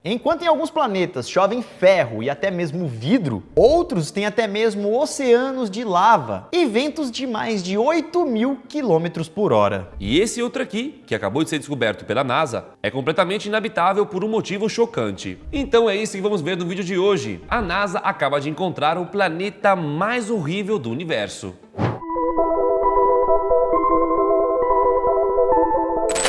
Enquanto em alguns planetas chovem ferro e até mesmo vidro, outros têm até mesmo oceanos de lava e ventos de mais de 8.000 km/h. E esse outro aqui, que acabou de ser descoberto pela NASA, é completamente inabitável por um motivo chocante. Então é isso que vamos ver no vídeo de hoje. A NASA acaba de encontrar o planeta mais horrível do universo.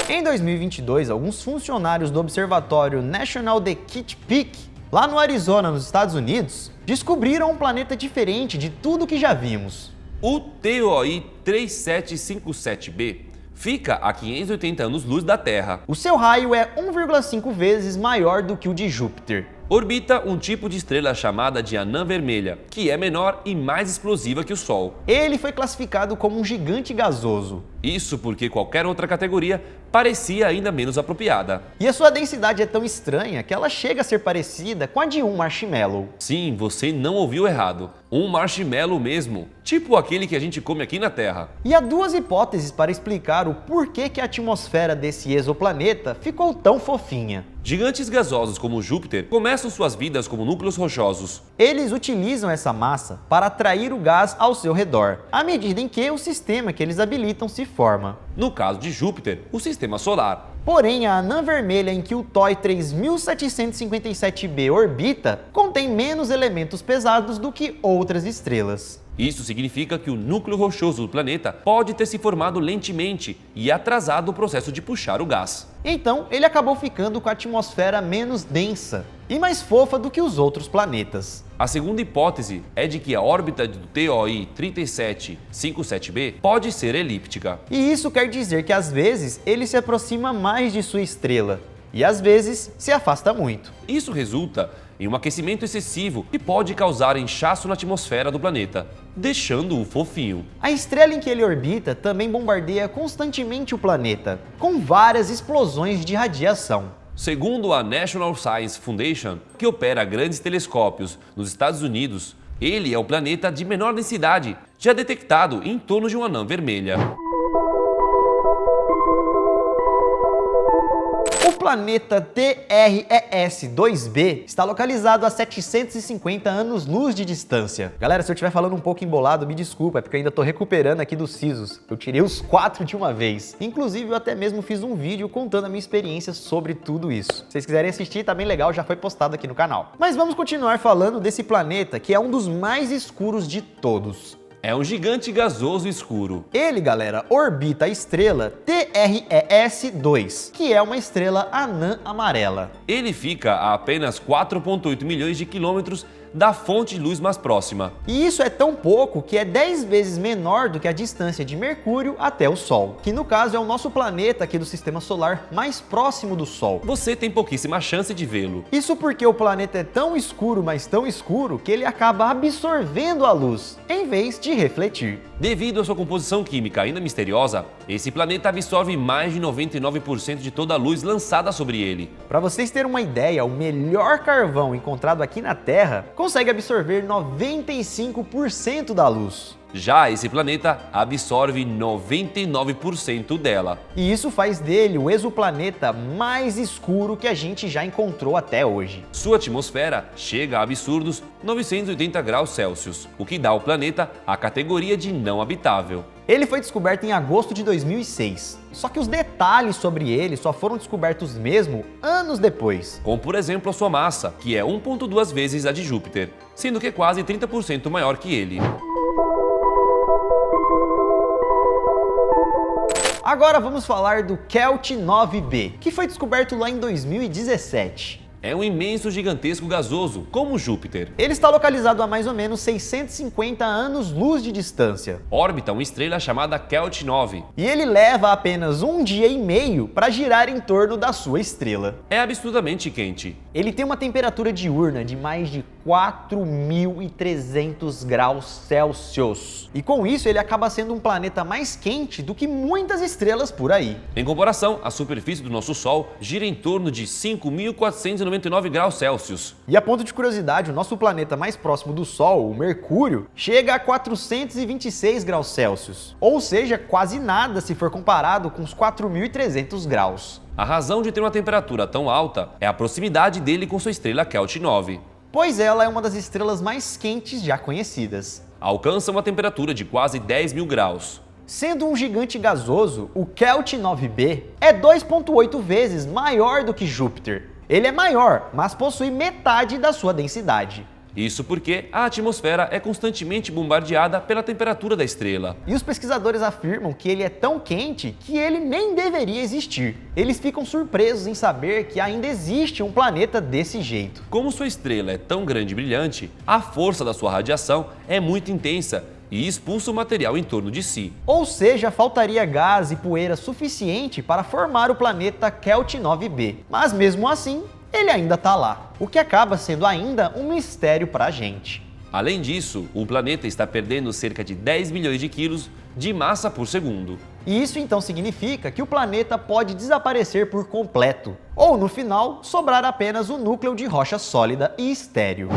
Em 2022, alguns funcionários do Observatório National de Kitt Peak, lá no Arizona, nos Estados Unidos, descobriram um planeta diferente de tudo que já vimos. O TOI 3757b fica a 580 anos-luz da Terra. O seu raio é 1,5 vezes maior do que o de Júpiter. Orbita um tipo de estrela chamada de anã vermelha, que é menor e mais explosiva que o Sol. Ele foi classificado como um gigante gasoso. Isso porque qualquer outra categoria parecia ainda menos apropriada. E a sua densidade é tão estranha que ela chega a ser parecida com a de um marshmallow. Sim, você não ouviu errado. Um marshmallow mesmo, tipo aquele que a gente come aqui na Terra. E há duas hipóteses para explicar o porquê que a atmosfera desse exoplaneta ficou tão fofinha. Gigantes gasosos como Júpiter começam suas vidas como núcleos rochosos. Eles utilizam essa massa para atrair o gás ao seu redor, à medida em que o sistema que eles habilitam se forma. No caso de Júpiter, o sistema solar. Porém, a anã vermelha em que o TOI 3757b orbita contém menos elementos pesados do que outras estrelas. Isso significa que o núcleo rochoso do planeta pode ter se formado lentamente e atrasado o processo de puxar o gás. Então, ele acabou ficando com a atmosfera menos densa e mais fofa do que os outros planetas. A segunda hipótese é de que a órbita do TOI 3757b pode ser elíptica. E isso quer dizer que às vezes ele se aproxima mais de sua estrela e às vezes se afasta muito. Isso resulta em um aquecimento excessivo que pode causar inchaço na atmosfera do planeta, deixando-o fofinho. A estrela em que ele orbita também bombardeia constantemente o planeta, com várias explosões de radiação. Segundo a National Science Foundation, que opera grandes telescópios nos Estados Unidos, ele é o planeta de menor densidade, já detectado em torno de uma anã vermelha. O planeta TRES-2b está localizado a 750 anos-luz de distância. Galera, se eu estiver falando um pouco embolado, me desculpa, é porque eu ainda estou recuperando aqui dos sisos. Eu tirei os 4 de uma vez. Inclusive, eu até mesmo fiz um vídeo contando a minha experiência sobre tudo isso. Se vocês quiserem assistir, tá bem legal, já foi postado aqui no canal. Mas vamos continuar falando desse planeta, que é um dos mais escuros de todos. É um gigante gasoso escuro. Ele, galera, orbita a estrela TRES-2, que é uma estrela anã amarela. Ele fica a apenas 4,8 milhões de quilômetros da fonte de luz mais próxima. E isso é tão pouco que é 10 vezes menor do que a distância de Mercúrio até o Sol, que no caso é o nosso planeta aqui do Sistema Solar mais próximo do Sol. Você tem pouquíssima chance de vê-lo. Isso porque o planeta é tão escuro, mas tão escuro, que ele acaba absorvendo a luz, em vez de refletir. Devido à sua composição química ainda misteriosa, esse planeta absorve mais de 99% de toda a luz lançada sobre ele. Para vocês terem uma ideia, o melhor carvão encontrado aqui na Terra consegue absorver 95% da luz. Já esse planeta absorve 99% dela. E isso faz dele o exoplaneta mais escuro que a gente já encontrou até hoje. Sua atmosfera chega a absurdos 980 graus Celsius, o que dá ao planeta a categoria de não habitável. Ele foi descoberto em agosto de 2006, só que os detalhes sobre ele só foram descobertos mesmo anos depois. Como por exemplo a sua massa, que é 1,2 vezes a de Júpiter, sendo que é quase 30% maior que ele. Agora vamos falar do Kelt 9b, que foi descoberto lá em 2017. É um imenso gigantesco gasoso, como Júpiter. Ele está localizado a mais ou menos 650 anos-luz de distância. Orbita uma estrela chamada Kelt 9. E ele leva apenas 1 dia e meio para girar em torno da sua estrela. É absurdamente quente. Ele tem uma temperatura diurna de mais de 4.300 graus Celsius. E com isso ele acaba sendo um planeta mais quente do que muitas estrelas por aí. Em comparação, a superfície do nosso Sol gira em torno de 5.499 graus Celsius. E a ponto de curiosidade, o nosso planeta mais próximo do Sol, o Mercúrio, chega a 426 graus Celsius. Ou seja, quase nada se for comparado com os 4.300 graus. A razão de ter uma temperatura tão alta é a proximidade dele com sua estrela Kelt 9. Pois ela é uma das estrelas mais quentes já conhecidas. Alcança uma temperatura de quase 10.000 graus. Sendo um gigante gasoso, o Kelt 9b é 2,8 vezes maior do que Júpiter. Ele é maior, mas possui metade da sua densidade. Isso porque a atmosfera é constantemente bombardeada pela temperatura da estrela. E os pesquisadores afirmam que ele é tão quente que ele nem deveria existir. Eles ficam surpresos em saber que ainda existe um planeta desse jeito. Como sua estrela é tão grande e brilhante, a força da sua radiação é muito intensa e expulsa o material em torno de si. Ou seja, faltaria gás e poeira suficiente para formar o planeta Kelt 9b. Mas mesmo assim, ele ainda está lá, o que acaba sendo ainda um mistério para a gente. Além disso, o planeta está perdendo cerca de 10 milhões de quilos de massa por segundo. E isso então significa que o planeta pode desaparecer por completo, ou no final, sobrar apenas o núcleo de rocha sólida e estéril.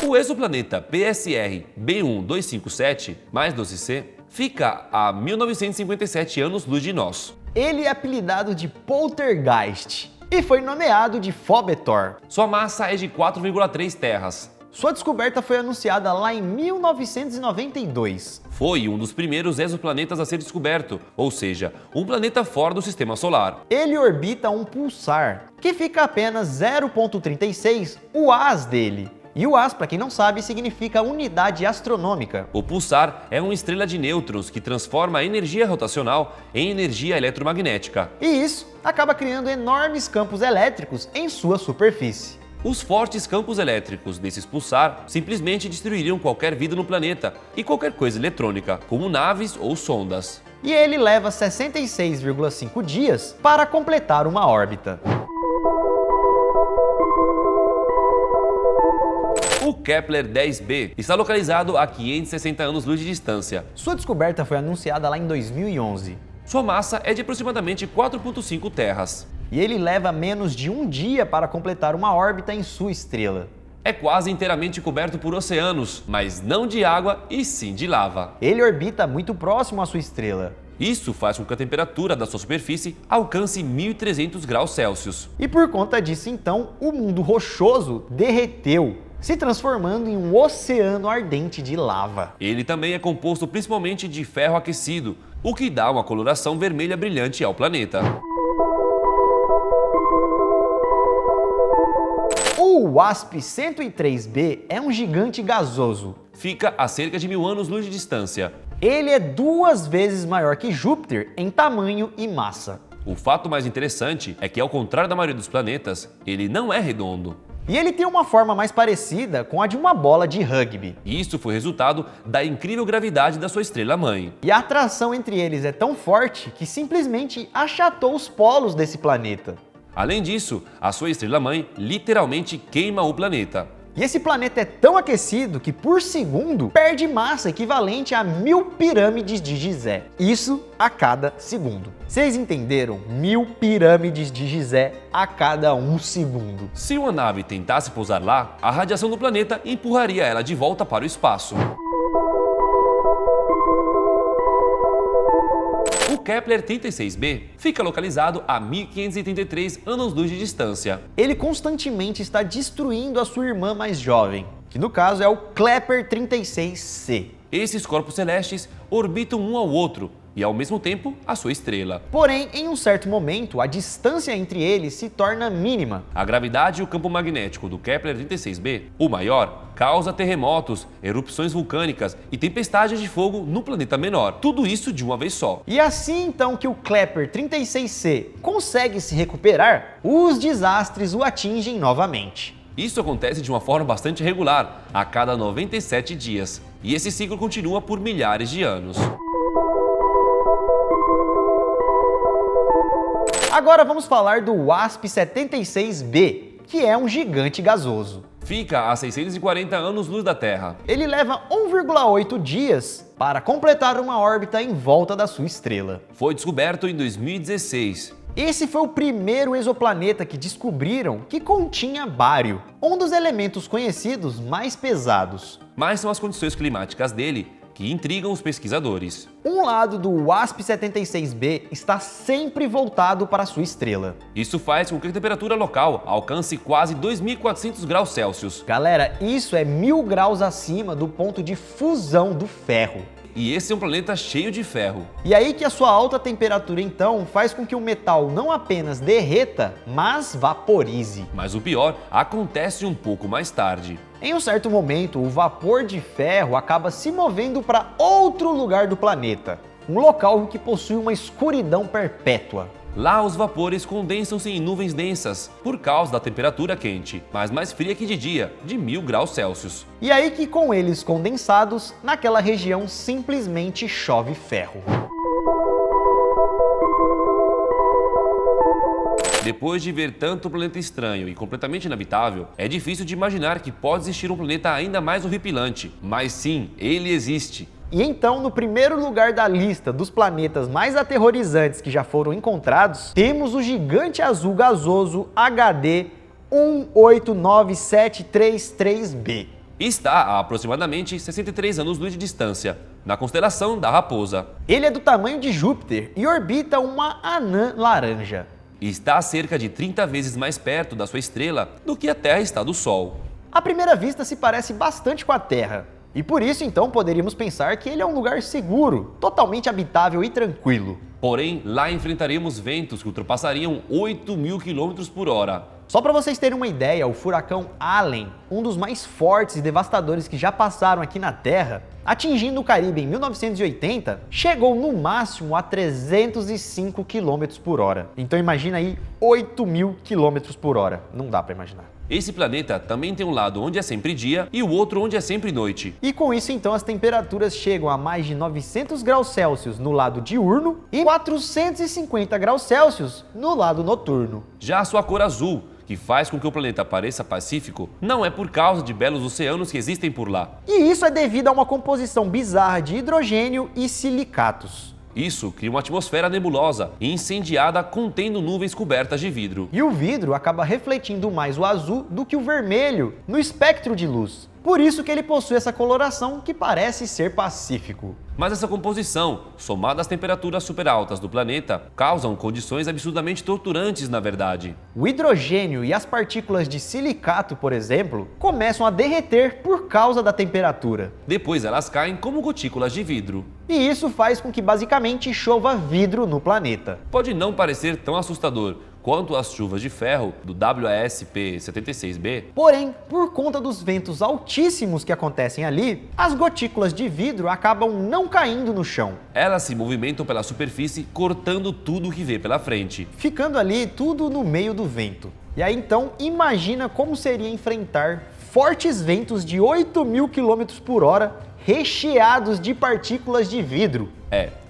O exoplaneta PSR B1257, mais 12C, fica a 1957 anos-luz de nós. Ele é apelidado de Poltergeist e foi nomeado de Phobetor. Sua massa é de 4,3 terras. Sua descoberta foi anunciada lá em 1992. Foi um dos primeiros exoplanetas a ser descoberto, ou seja, um planeta fora do sistema solar. Ele orbita um pulsar, que fica a apenas 0,36 UAs dele. E UAs, para quem não sabe, significa unidade astronômica. O pulsar é uma estrela de nêutrons que transforma a energia rotacional em energia eletromagnética. E isso acaba criando enormes campos elétricos em sua superfície. Os fortes campos elétricos desses pulsar simplesmente destruiriam qualquer vida no planeta e qualquer coisa eletrônica, como naves ou sondas. E ele leva 66,5 dias para completar uma órbita. O Kepler 10b está localizado a 560 anos-luz de distância. Sua descoberta foi anunciada lá em 2011. Sua massa é de aproximadamente 4,5 terras. E ele leva menos de um dia para completar uma órbita em sua estrela. É quase inteiramente coberto por oceanos, mas não de água e sim de lava. Ele orbita muito próximo à sua estrela. Isso faz com que a temperatura da sua superfície alcance 1.300 graus Celsius. E por conta disso, então, o mundo rochoso derreteu, se transformando em um oceano ardente de lava. Ele também é composto principalmente de ferro aquecido, o que dá uma coloração vermelha brilhante ao planeta. O WASP-103b é um gigante gasoso. Fica a cerca de 1000 anos-luz de distância. Ele é 2 vezes maior que Júpiter em tamanho e massa. O fato mais interessante é que, ao contrário da maioria dos planetas, ele não é redondo. E ele tem uma forma mais parecida com a de uma bola de rugby. E isso foi resultado da incrível gravidade da sua estrela-mãe. E a atração entre eles é tão forte que simplesmente achatou os polos desse planeta. Além disso, a sua estrela-mãe literalmente queima o planeta. E esse planeta é tão aquecido que, por segundo, perde massa equivalente a 1000 pirâmides de Gizé. Isso a cada segundo. Vocês entenderam? 1000 pirâmides de Gizé a cada 1 segundo. Se uma nave tentasse pousar lá, a radiação do planeta empurraria ela de volta para o espaço. O Kepler 36b fica localizado a 1533 anos-luz de distância. Ele constantemente está destruindo a sua irmã mais jovem, que no caso é o Kepler 36c. Esses corpos celestes orbitam um ao outro e, ao mesmo tempo, a sua estrela. Porém, em um certo momento, a distância entre eles se torna mínima. A gravidade e o campo magnético do Kepler 36b, o maior, causa terremotos, erupções vulcânicas e tempestades de fogo no planeta menor. Tudo isso de uma vez só. E assim então que o Kepler 36c consegue se recuperar, os desastres o atingem novamente. Isso acontece de uma forma bastante regular, a cada 97 dias. E esse ciclo continua por milhares de anos. Agora vamos falar do WASP-76b, que é um gigante gasoso. Fica a 640 anos-luz da Terra. Ele leva 1,8 dias para completar uma órbita em volta da sua estrela. Foi descoberto em 2016. Esse foi o primeiro exoplaneta que descobriram que continha bário, um dos elementos conhecidos mais pesados. Mas são as condições climáticas dele que intrigam os pesquisadores. Um lado do WASP-76b está sempre voltado para sua estrela. Isso faz com que a temperatura local alcance quase 2.400 graus Celsius. Galera, isso é 1000 graus acima do ponto de fusão do ferro. E esse é um planeta cheio de ferro. E aí que a sua alta temperatura então faz com que o metal não apenas derreta, mas vaporize. Mas o pior acontece um pouco mais tarde. Em um certo momento, o vapor de ferro acaba se movendo para outro lugar do planeta, um local que possui uma escuridão perpétua. Lá os vapores condensam-se em nuvens densas por causa da temperatura quente, mas mais fria que de dia, de 1000 graus Celsius. E aí que com eles condensados, naquela região simplesmente chove ferro. Depois de ver tanto planeta estranho e completamente inabitável, é difícil de imaginar que pode existir um planeta ainda mais horripilante. Mas sim, ele existe. E então, no primeiro lugar da lista dos planetas mais aterrorizantes que já foram encontrados, temos o gigante azul gasoso HD 189733b. Está a aproximadamente 63 anos-luz de distância, na constelação da Raposa. Ele é do tamanho de Júpiter e orbita uma anã laranja. Está a cerca de 30 vezes mais perto da sua estrela do que a Terra está do Sol. À primeira vista se parece bastante com a Terra, e por isso então poderíamos pensar que ele é um lugar seguro, totalmente habitável e tranquilo. Porém, lá enfrentaremos ventos que ultrapassariam 8.000 km por hora. Só para vocês terem uma ideia, o furacão Allen, um dos mais fortes e devastadores que já passaram aqui na Terra, atingindo o Caribe em 1980, chegou no máximo a 305 km por hora. Então imagina aí 8.000 km por hora. Não dá para imaginar. Esse planeta também tem um lado onde é sempre dia e o outro onde é sempre noite. E com isso então as temperaturas chegam a mais de 900 graus Celsius no lado diurno e 450 graus Celsius no lado noturno. Já a sua cor azul, que faz com que o planeta pareça pacífico, não é por causa de belos oceanos que existem por lá. E isso é devido a uma composição bizarra de hidrogênio e silicatos. Isso cria uma atmosfera nebulosa e incendiada contendo nuvens cobertas de vidro. E o vidro acaba refletindo mais o azul do que o vermelho no espectro de luz. Por isso que ele possui essa coloração que parece ser pacífico. Mas essa composição, somada às temperaturas super altas do planeta, causam condições absurdamente torturantes na verdade. O hidrogênio e as partículas de silicato, por exemplo, começam a derreter por causa da temperatura. Depois elas caem como gotículas de vidro. E isso faz com que basicamente chova vidro no planeta. Pode não parecer tão assustador quanto as chuvas de ferro do WASP-76b. Porém, por conta dos ventos altíssimos que acontecem ali, as gotículas de vidro acabam não caindo no chão, Elas se movimentam pela superfície, cortando tudo que vê pela frente. ficando ali tudo no meio do vento. E aí então, imagina como seria enfrentar fortes ventos de 8.000 km por hora, recheados de partículas de vidro.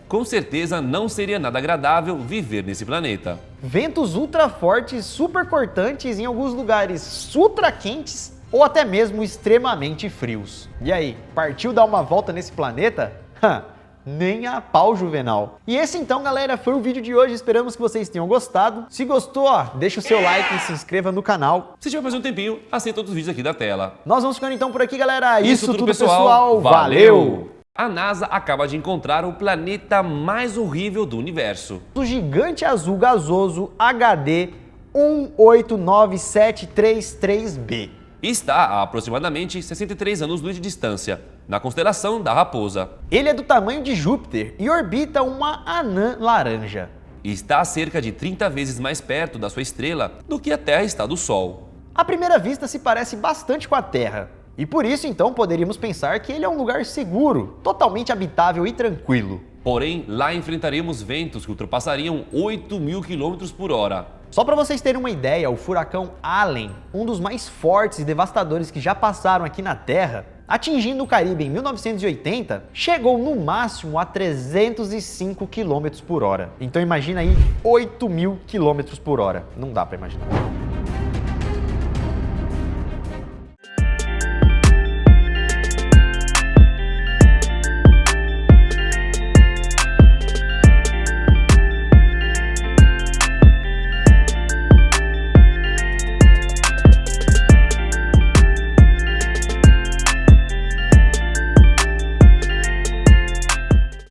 Com certeza não seria nada agradável viver nesse planeta. Ventos ultra fortes, super cortantes, em alguns lugares ultra quentes ou até mesmo extremamente frios. E aí, partiu dar uma volta nesse planeta? Nem a pau, Juvenal. E esse então, galera, foi o vídeo de hoje. Esperamos que vocês tenham gostado. Se gostou, ó, deixa o seu like e se inscreva no canal. Se tiver mais um tempinho, assista todos os vídeos aqui da tela. Nós vamos ficando então por aqui, galera. Isso tudo, pessoal. pessoal. Valeu! A NASA acaba de encontrar o planeta mais horrível do universo. O gigante azul gasoso HD 189733b. Está a aproximadamente 63 anos-luz de distância, na constelação da Raposa. Ele é do tamanho de Júpiter e orbita uma anã laranja. E está a cerca de 30 vezes mais perto da sua estrela do que a Terra está do Sol. À primeira vista se parece bastante com a Terra. E por isso então poderíamos pensar que ele é um lugar seguro, totalmente habitável e tranquilo. Porém, lá enfrentaremos ventos que ultrapassariam 8.000 km por hora. Só para vocês terem uma ideia, o furacão Allen, um dos mais fortes e devastadores que já passaram aqui na Terra, atingindo o Caribe em 1980, chegou no máximo a 305 km por hora. Então imagina aí 8.000 km por hora. Não dá para imaginar.